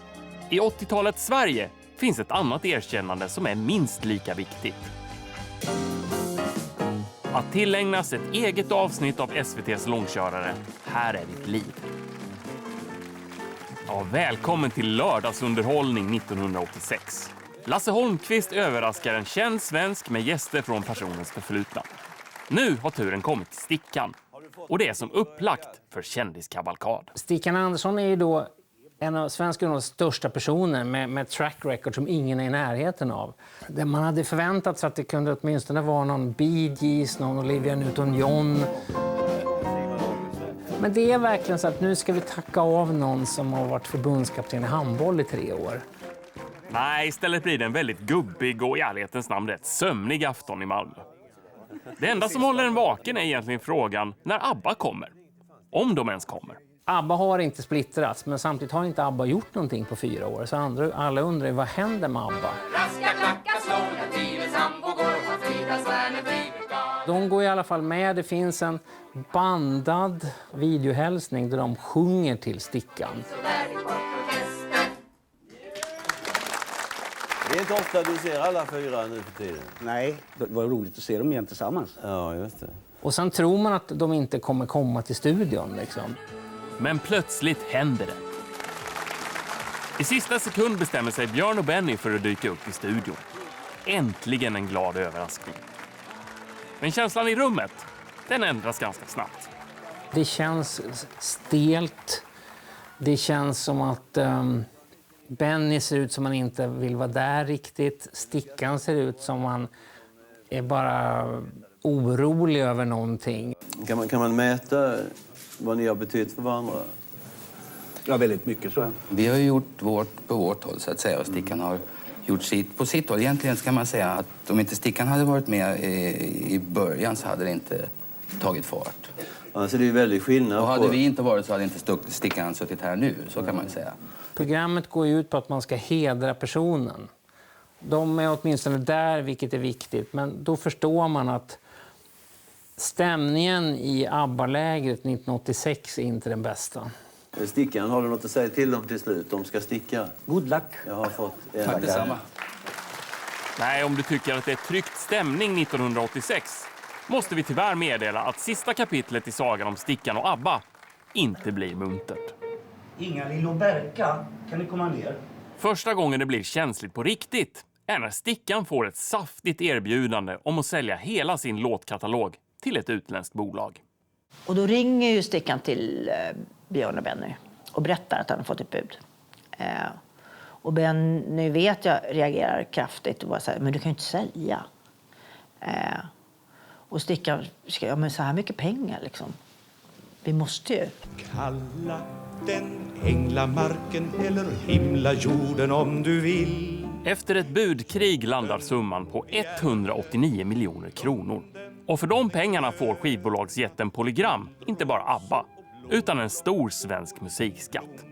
I 80-talets Sverige finns ett annat erkännande som är minst lika viktigt. Att tillägnas ett eget avsnitt av SVT:s långkörare, Här är ditt liv. Ja, välkommen till lördagsunderhållning 1986. Lasse Holmqvist överraskar en känd svensk med gäster från personens förflutna. Nu har turen kommit till Stickan. Och det är som upplagt för kändiskavalkad. Stickan Andersson är ju då en av svenskans största personer med track record som ingen är i närheten av. Det man hade förväntat sig att det kunde åtminstone vara någon Bee Gees, någon Olivia Newton-John. Men det är verkligen så att nu ska vi tacka av någon som har varit förbundskapten i handboll i 3 år. Nej, istället blir det en väldigt gubbig och i ärlighetens namn rätt sömnig afton i Malmö. Det enda som håller en vaken är egentligen frågan när ABBA kommer. Om de ens kommer. ABBA har inte splittrats, men samtidigt har inte ABBA gjort någonting på 4 år. Så alla undrar vad händer med ABBA? De går i alla fall med. Det finns en bandad videohälsning där de sjunger till Stickan. Det är inte ofta du ser alla 4 nu för tiden. Nej, det var roligt att se dem igen tillsammans. Ja, just det. Och sen tror man att de inte kommer komma till studion liksom. Men plötsligt händer det. I sista sekund bestämmer sig Björn och Benny för att dyka upp i studion. Äntligen en glad överraskning. Men känslan i rummet, den ändras ganska snabbt. Det känns stelt. Det känns som att Benny ser ut som man inte vill vara där riktigt. Stickan ser ut som man är bara orolig över någonting. Kan man mäta vad ni har betytt för varandra? Ja, väldigt mycket så. Vi har gjort vårt på vårt håll så att säga och Stickan har gjort sitt på sitt håll. Egentligen ska man säga att om inte Stickan hade varit med i början så hade det inte tagit fart. Alltså det är väldigt skillnad. Och hade vi inte varit så hade inte Stickan suttit här nu, så kan man säga. Programmet går ju ut på att man ska hedra personen. De är åtminstone där, vilket är viktigt. Men då förstår man att stämningen i ABBA-lägret 1986 är inte den bästa. Stickan, har du något att säga till dem till slut? De ska sticka. Good luck. Jag har fått en. Tack detsamma. Nej, om du tycker att det är tryckt stämning 1986 måste vi tyvärr meddela att sista kapitlet i sagan om Stickan och ABBA inte blir muntert. Inga-Lill och Berka, kan ni komma ner? Första gången det blir känsligt på riktigt är när Stickan får ett saftigt erbjudande om att sälja hela sin låtkatalog till ett utländskt bolag. Och då ringer ju Stickan till Björn och Benny och berättar att han har fått ett bud. Och Benny vet jag reagerar kraftigt och bara säger, men du kan ju inte sälja. Och Stickan, ja men så här mycket pengar liksom. Vi måste ju. Kalla den änglamarken eller himla jorden om du vill. Efter ett budkrig landar summan på 189 miljoner kronor. Och för de pengarna får skivbolagsjätten Polygram inte bara ABBA, utan en stor svensk musikskatt.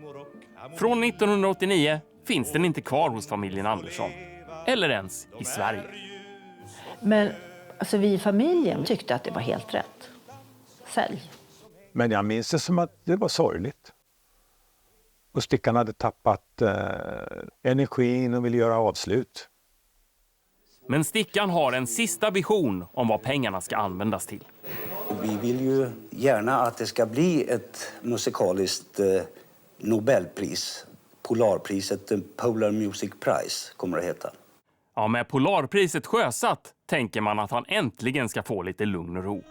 Från 1989 finns den inte kvar hos familjen Andersson, eller ens i Sverige. Men alltså, vi i familjen tyckte att det var helt rätt. Sälj. Men jag minns det som att det var sorgligt. Och Stickan hade tappat energin och ville göra avslut. Men Stickan har en sista vision om vad pengarna ska användas till. Vi vill ju gärna att det ska bli ett musikaliskt Nobelpris. Polarpriset, The Polar Music Prize, kommer det heta. Ja, med Polarpriset sjösatt tänker man att han äntligen ska få lite lugn och ro.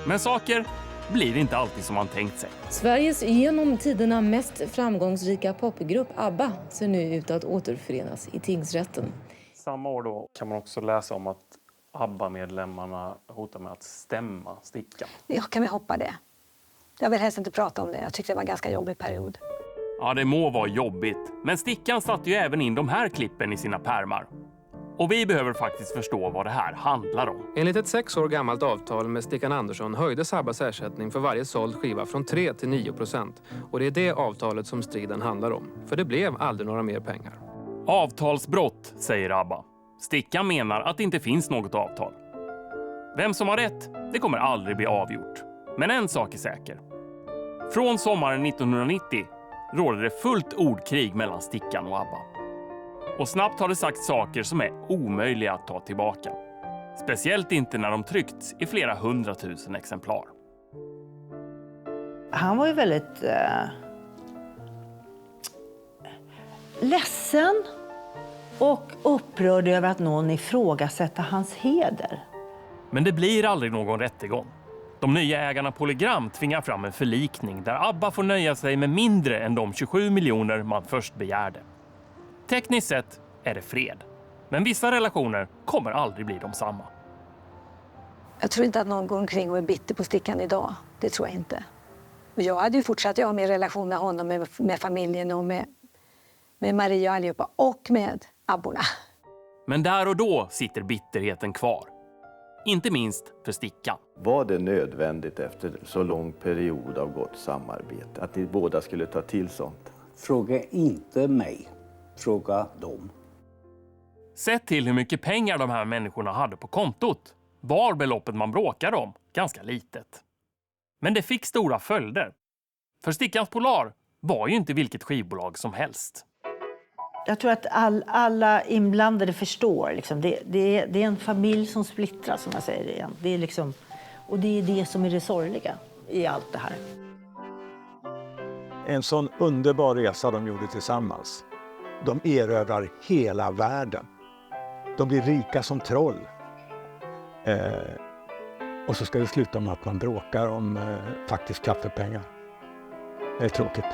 Men saker blir inte alltid som man tänkt sig. Sveriges genom tiderna mest framgångsrika popgrupp ABBA ser nu ut att återförenas i tingsrätten. Samma år då kan man också läsa om att ABBA-medlemmarna hotar med att stämma Stickan. Ja, kan vi hoppa det? Jag vill helst inte prata om det. Jag tyckte det var en ganska jobbig period. Ja, det må vara jobbigt. Men Stickan satte ju även in de här klippen i sina pärmar. Och vi behöver faktiskt förstå vad det här handlar om. Enligt ett 6 år gammalt avtal med Stickan Andersson höjdes ABBAs ersättning för varje såld skiva från 3 till 9%. Och det är det avtalet som striden handlar om. För det blev aldrig några mer pengar. Avtalsbrott, säger ABBA. Stickan menar att det inte finns något avtal. Vem som har rätt, det kommer aldrig bli avgjort. Men en sak är säker. Från sommaren 1990 råder det fullt ordkrig mellan Stickan och ABBA. Och snabbt har det sagt saker som är omöjliga att ta tillbaka. Speciellt inte när de tryckts i flera 100 000 exemplar. Han var ju väldigt ledsen och upprörd över att någon ifrågasätter hans heder. Men det blir aldrig någon rättegång. De nya ägarna Polygram tvingar fram en förlikning där ABBA får nöja sig med mindre än de 27 miljoner man först begärde. Tekniskt sett är det fred. Men vissa relationer kommer aldrig bli de samma. Jag tror inte att någon går omkring och är bitter på Stickan idag. Det tror jag inte. Och jag hade ju fortsatt ha min relation med honom, med familjen och med Maria och allihopa. Och med abborna. Men där och då sitter bitterheten kvar. Inte minst för Stickan. Var det nödvändigt efter så lång period av gott samarbete att ni båda skulle ta till sånt? Fråga inte mig. Fråga dem. Sett till hur mycket pengar de här människorna hade på kontot var beloppet man bråkade om ganska litet. Men det fick stora följder. För Stickans Polar var ju inte vilket skivbolag som helst. Jag tror att alla inblandade förstår. Liksom. Det är en familj som splittras, som jag säger det igen. Det är liksom, och det är det som är det sorgliga i allt det här. En sån underbar resa de gjorde tillsammans. De erövrar hela världen. De blir rika som troll. Och så ska det sluta med att man bråkar om faktiskt kaffepengar. Det är tråkigt.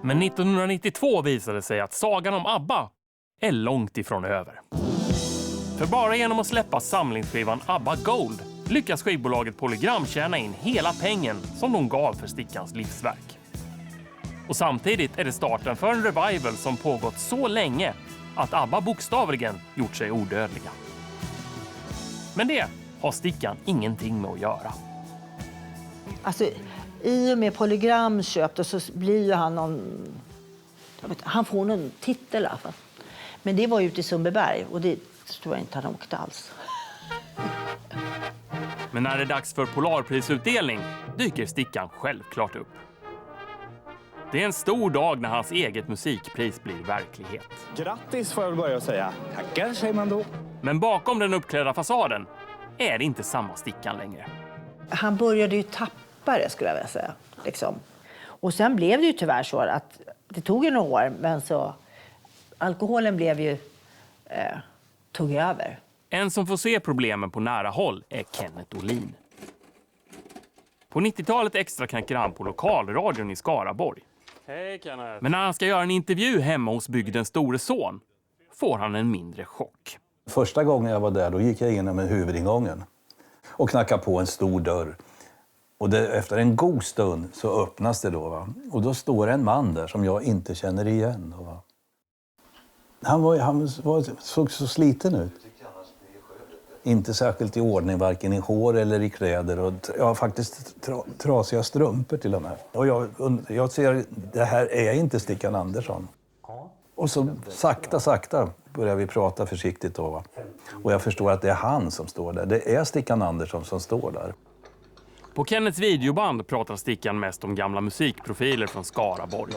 Men 1992 visade sig att sagan om ABBA är långt ifrån över. För bara genom att släppa samlingsskivan ABBA Gold lyckas skivbolaget Polygram tjäna in hela pengen som de gav för Stickans livsverk. Och samtidigt är det starten för en revival som pågått så länge att ABBA bokstavligen gjort sig odödliga. Men det har Stickan ingenting med att göra. Alltså, i och med Polygram köpte så blir ju han någon... Han får någon titel i alla fall. Men det var ute i Sundbyberg och det tror jag inte han åkte alls. Men när det är dags för Polarprisutdelning dyker Stickan självklart upp. Det är en stor dag när hans eget musikpris blir verklighet. Grattis får jag väl börja säga. Tackar, säger man då. Men bakom den uppklädda fasaden är det inte samma Stickan längre. Han började ju tappa det, skulle jag vilja säga. Liksom. Och sen blev det ju tyvärr så att det tog ju några år, men så alkoholen blev ju tog över. En som får se problemen på nära håll är Kenneth Olin. På 90-talet extra knäcker han på lokalradion i Skaraborg. Hej Kenneth. Men när han ska göra en intervju hemma hos bygdens store son får han en mindre chock. Första gången jag var där då gick jag igenom huvudingången och knackade på en stor dörr. Och efter en god stund så öppnas det då. Va? Och då står en man där som jag inte känner igen. Då, va? Han såg så sliten ut. Inte särskilt i ordning, varken i hår eller i kläder. Och jag har faktiskt trasiga strumpor till och med. Och jag ser, det här är inte Stickan Andersson. Och så sakta börjar vi prata försiktigt då. Va? Och jag förstår att det är han som står där. Det är Stickan Andersson som står där. På Kenneths videoband pratar Stickan mest om gamla musikprofiler från Skaraborg.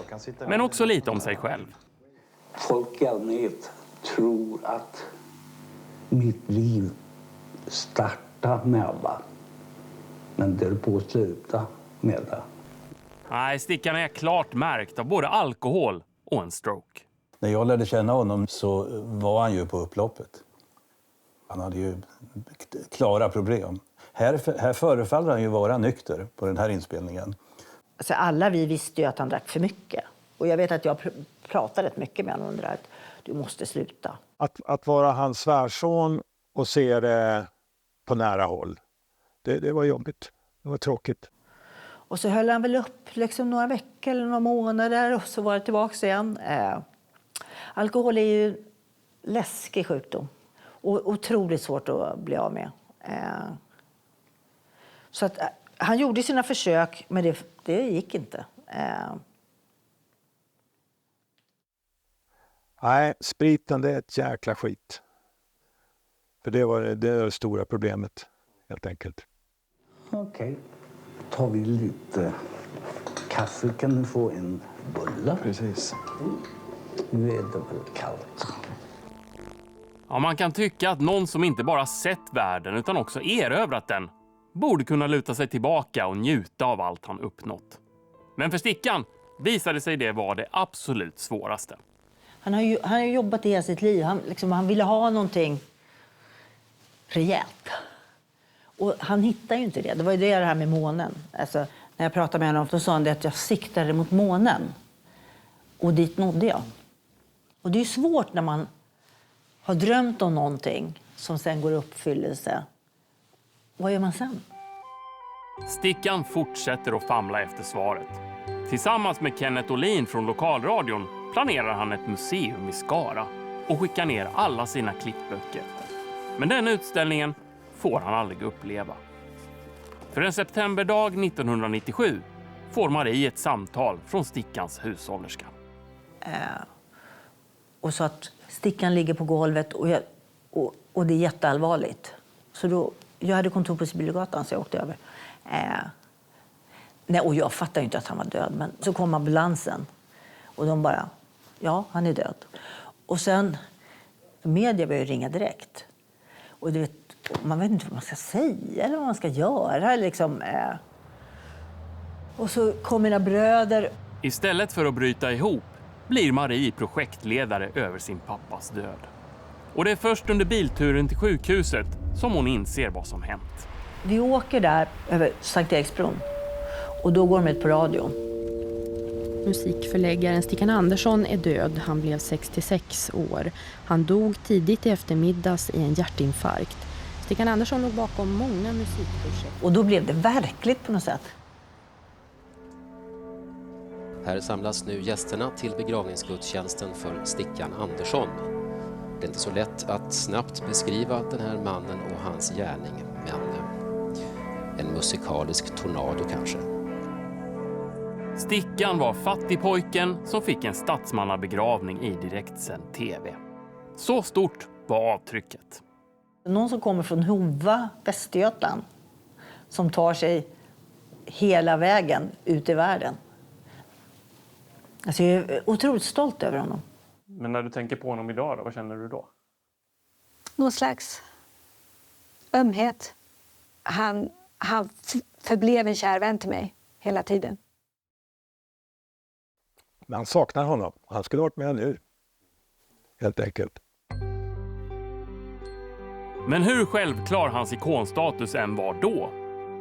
Men också lite om sig själv. Folk i allmänhet tror att mitt liv startade med ABBA. Men det är på att sluta med det. Nej, Stickan är klart märkt av både alkohol och en stroke. När jag lärde känna honom så var han ju på upploppet. Han hade ju klara problem. Här förefaller han ju vara nykter på den här inspelningen. Alltså alla vi visste ju att han drack för mycket. Och jag vet att jag pratade rätt mycket med honom om det där, att du måste sluta. Att vara hans svärson och se det på nära håll, det var jobbigt. Det var tråkigt. Och så höll han väl upp liksom några veckor eller några månader och så var det tillbaka igen. Alkohol är ju läskig sjukdom och otroligt svårt att bli av med. Så att han gjorde sina försök, men det gick inte. Nej, spriten det är ett jäkla skit. För det var det stora problemet, helt enkelt. Okej. Tar vi lite kaffe kan du få en bulle. Precis. Nu är det väl kallt. Ja, man kan tycka att någon som inte bara sett världen utan också erövrat den borde kunna luta sig tillbaka och njuta av allt han uppnått. Men för Stickan visade sig det vara det absolut svåraste. Han har ju jobbat i hela sitt liv. Han ville ha någonting rejält. Och han hittade ju inte det. Det var ju det här med månen. Alltså, när jag pratade med honom så sa han att jag siktade mot månen. Och dit nådde jag. Och det är ju svårt när man har drömt om någonting som sen går i uppfyllelse. vad gör man sen? Stickan fortsätter att famla efter svaret. Tillsammans med Kenneth Olin från lokalradion planerar han ett museum i Skara och skickar ner alla sina klippböcker. Men den utställningen får han aldrig uppleva. För en septemberdag 1997 får Marie ett samtal från Stickans hushållerska. Och så att Stickan ligger på golvet och det är jätteallvarligt. Så då, jag hade kontor på Sibyllegatan så jag åkte över. Nej, och jag fattade inte att han var död, men så kom ambulansen och de bara, ja, han är död. Och sen, media började ringa direkt. Och du vet, man vet inte vad man ska säga eller vad man ska göra. Liksom. Och så kom mina bröder. Istället för att bryta ihop blir Marie projektledare över sin pappas död. Och det är först under bilturen till sjukhuset som hon inser vad som hänt. Vi åker där över Sankt Eriksbron och då går de ut på radion. Musikförläggaren Stickan Andersson är död. Han blev 66 år. Han dog tidigt i eftermiddags i en hjärtinfarkt. Stickan Andersson låg bakom många musikprojekt. Och då blev det verkligt på något sätt. Här samlas nu gästerna till begravningsgudstjänsten för Stickan Andersson. Det är inte så lätt att snabbt beskriva den här mannen och hans gärning, men en musikalisk tornado kanske. Stickan var fattigpojken som fick en statsmannabegravning i direktsänd tv. Så stort var avtrycket. Någon som kommer från Hova, Västergötland, som tar sig hela vägen ut i världen. Alltså jag är otroligt stolt över honom. Men när du tänker på honom idag, då, vad känner du då? Någon slags ömhet. Han förblev en kär vän till mig hela tiden. Man saknar honom. Han skulle varit med nu. Helt enkelt. Men hur självklar hans ikonstatus än var då,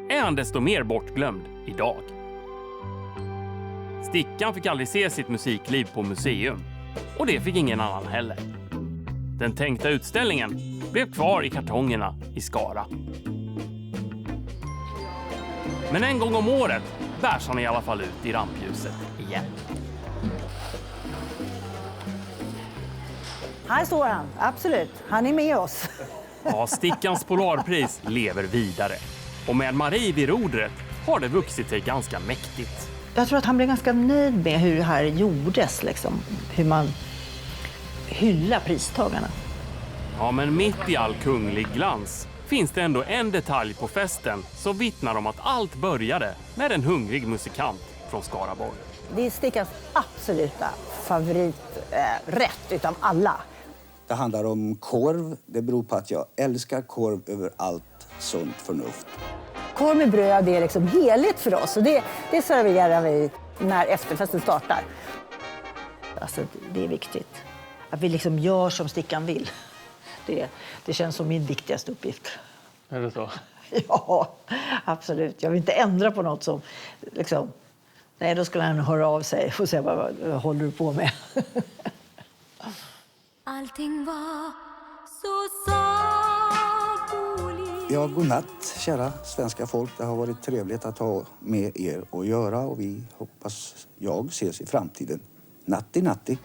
är han desto mer bortglömd idag. Stickan fick aldrig se sitt musikliv på museum. Och det fick ingen annan heller. Den tänkta utställningen blev kvar i kartongerna i Skara. Men en gång om året bärs han i alla fall ut i rampljuset igen. Här står han, absolut. Han är med oss. Ja, Stickans Polarpris lever vidare. Och med Marie vid rodret har det vuxit sig ganska mäktigt. Jag tror att han blev ganska nöjd med hur det här gjordes, liksom. Hur man hyllar pristagarna. Ja, men mitt i all kunglig glans finns det ändå en detalj på festen som vittnar om att allt började med en hungrig musikant från Skaraborg. Det är Stickans absoluta favoriträtt utav alla. Det handlar om korv. Det beror på att jag älskar korv över allt sunt förnuft. Korv med bröd är liksom heligt för oss och det serverar vi när efterfesten startar. Alltså, det är viktigt. Att vi liksom gör som Stickan vill. Det känns som min viktigaste uppgift. Är det så? Ja, absolut. Jag vill inte ändra på något som liksom... Nej, då skulle han höra av sig och säga vad håller du på med? Allting var så sagoligt. Ja, god natt, kära svenska folk. Det har varit trevligt att ha med er att göra och vi hoppas jag ses i framtiden. Natti, natti.